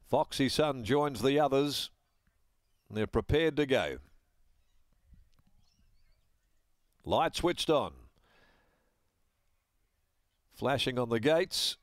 Foxy Sun joins the others. They're prepared to go. Light switched on. Flashing on the gates.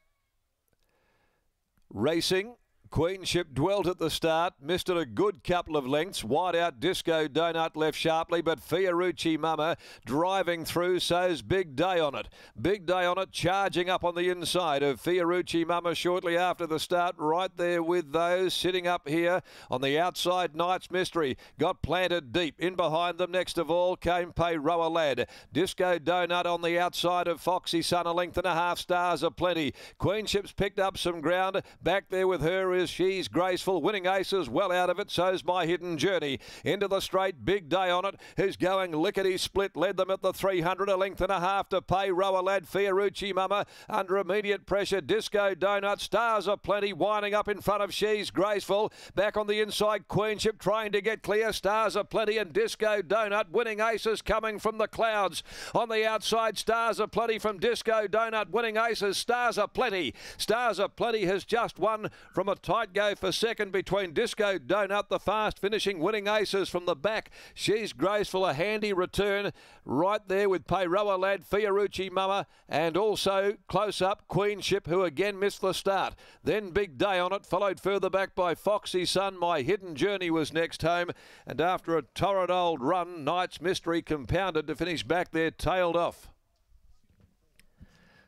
Racing. Queenship dwelt at the start, missed it a good couple of lengths. Wide out Disco Donut left sharply, but Fiorucci Mama driving through, so's Big Day on it. Big Day on it, charging up on the inside of Fiorucci Mama shortly after the start, right there with those. Sitting up here on the outside, Night's Mystery got planted deep. In behind them, next of all, came RWWA Lad. Disco Donut on the outside of Foxy Sun, a length and a half. Stars Aplenty. Queenship's picked up some ground. Back there with her is She's Graceful, winning aces well out of it. So's My Hidden Journey. Into the straight, Big Day on it, who's going lickety split. Led them at the 300, a length and a half to pay. RWWA Lad, Fiorucci Mama under immediate pressure. Disco Donut, Stars Aplenty winding up in front of She's Graceful. Back on the inside, Queenship trying to get clear. Stars Aplenty and Disco Donut winning aces coming from the clouds. On the outside, Stars Aplenty from Disco Donut winning aces. Stars Aplenty. Stars Aplenty has just won from a tight go for second between Disco Donut, the fast finishing winning aces from the back. She's Graceful, a handy return right there with RWWA Lad, Fiorucci Mama, and also close up Queenship, who again missed the start. Then Big Day on it, followed further back by Foxy Sun. My Hidden Journey was next home, and after a torrid old run, Night's Mystery compounded to finish back there, tailed off.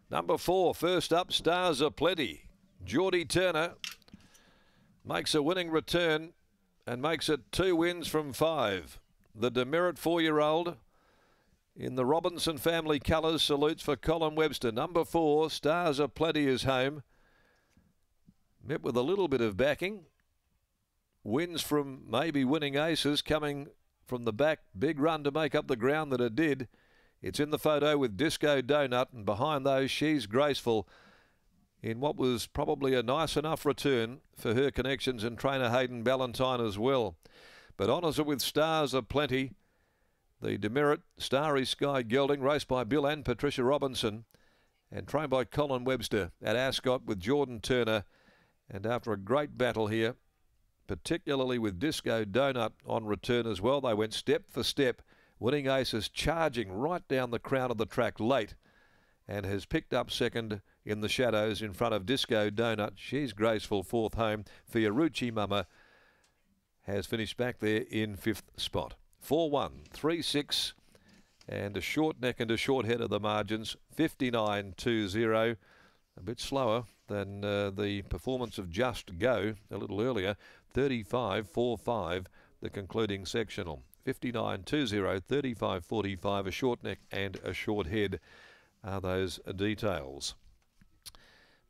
Number 4, first up, Stars Aplenty. Geordie Turner makes a winning return and makes it 2 wins from 5. The demerit 4-year-old in the Robinson family colours salutes for Colin Webster. Number 4, Stars Aplenty is home. Met with a little bit of backing. Wins from maybe winning aces coming from the back. Big run to make up the ground that it did. It's in the photo with Disco Donut, and behind those She's Graceful in what was probably a nice enough return for her connections and trainer Hayden Ballantyne as well. But honours it with Stars Aplenty. The demerit Starry Sky Gelding, raced by Bill and Patricia Robinson and trained by Colin Webster at Ascot with Jordan Turner. And after a great battle here, particularly with Disco Donut on return as well, they went step for step, winning aces, charging right down the crown of the track late, and has picked up second in the shadows in front of Disco Donut. She's Graceful, 4th home. Fiorucci Mama has finished back there in 5th spot. 4-1, 3-6, and a short neck and a short head of the margins. 59.20, a bit slower than the performance of Just Go a little earlier. 35.45, the concluding sectional. 59.20, 35.45, a short neck and a short head are those details.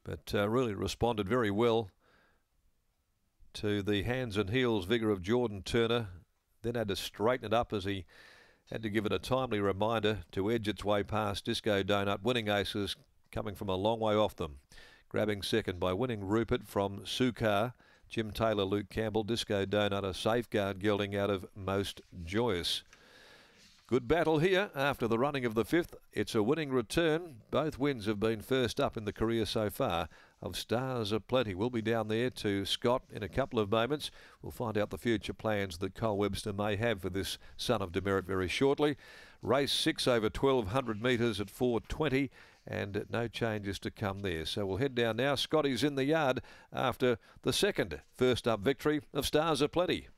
But really responded very well to the hands and heels vigour of Jordan Turner. Then had to straighten it up as he had to give it a timely reminder to edge its way past Disco Donut, winning aces coming from a long way off them. Grabbing second by winning Rupert from Sukar, Jim Taylor, Luke Campbell. Disco Donut, a safeguard gelding out of Most Joyous. Good battle here after the running of the 5th. It's a winning return. Both wins have been first up in the career so far of Stars Aplenty. We'll be down there to Scott in a couple of moments. We'll find out the future plans that Cole Webster may have for this son of demerit very shortly. Race 6 over 1,200 metres at 4:20, and no changes to come there. So we'll head down now. Scotty's in the yard after the second first up victory of Stars Aplenty.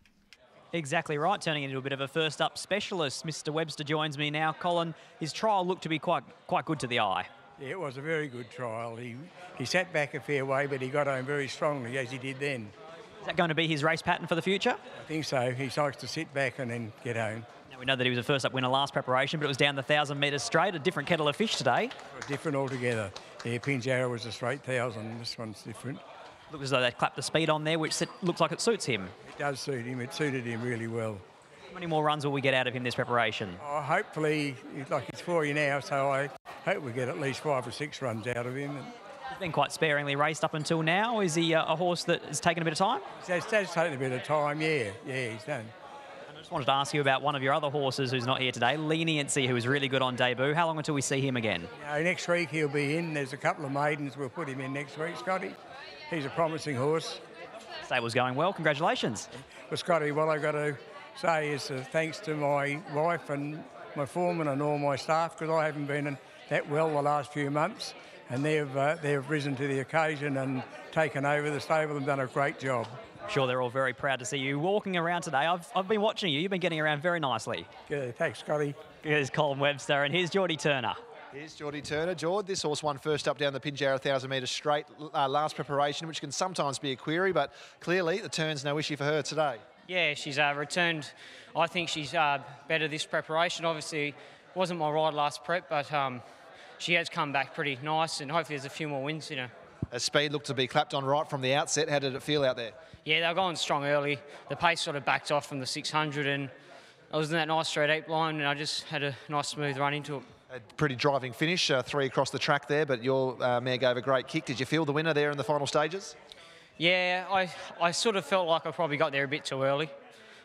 Exactly right, turning into a bit of a first-up specialist. Mr. Webster joins me now. Colin, his trial looked to be quite good to the eye. Yeah, it was a very good trial. He sat back a fair way, but he got home very strongly, as he did then. Is that going to be his race pattern for the future? I think so. He likes to sit back and then get home. Now, we know that he was a first-up winner last preparation, but it was down the 1,000 metres straight, a different kettle of fish today. Different altogether. Yeah, Pinjarra was a straight 1,000. This one's different. Looks as though they clapped the speed on there, which looks like it suits him. It does suit him. It suited him really well. How many more runs will we get out of him this preparation? Oh, hopefully, like it's for you now, so I hope we get at least 5 or 6 runs out of him. He's been quite sparingly raced up until now. Is he a horse that has taken a bit of time? It has taken a bit of time, yeah, he's done. And I just wanted to ask you about one of your other horses who's not here today, Leniency, who was really good on debut. How long until we see him again? Next week he'll be in. There's a couple of maidens we'll put him in next week, Scotty. He's a promising horse. Stable's going well. Congratulations. Well, Scotty, what I got to say is thanks to my wife and my foreman and all my staff, because I haven't been that well the last few months, and they've risen to the occasion and taken over the stable and done a great job. I'm sure they're all very proud to see you walking around today. I've been watching you. You've been getting around very nicely. Yeah, thanks, Scotty. Here's Colin Webster, and here's Geordie Turner. Here's Geordie Turner. George, this horse won first up down the Pinjarra 1,000 metres straight last preparation, which can sometimes be a query, but clearly the turn's no issue for her today. Yeah, she's returned. I think she's better this preparation. Obviously, wasn't my ride last prep, but she has come back pretty nice, and hopefully there's a few more wins in her. Her speed looked to be clapped on right from the outset. How did it feel out there? Yeah, they were going strong early. The pace sort of backed off from the 600, and I was in that nice straight 8 line, and I just had a nice smooth run into it. A pretty driving finish, 3 across the track there, but your mare gave a great kick. Did you feel the winner there in the final stages? Yeah, I sort of felt like I probably got there a bit too early.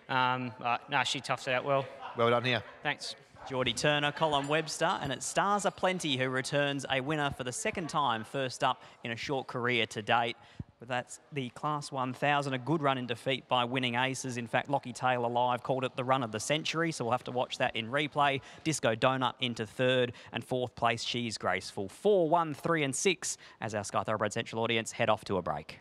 But no, she toughed it out well. Well done here. Thanks. Geordie Turner, Colin Webster, and it's Stars APLENTY who returns a winner for the second time, first up in a short career to date. But that's the Class 1000, a good run in defeat by Winning Aces. In fact, Lockie Taylor Live called it the run of the century, so we'll have to watch that in replay. Disco Donut into third, and fourth place, She's Graceful. 4, 1, 3 and 6 as our Sky Thoroughbred Central audience head off to a break.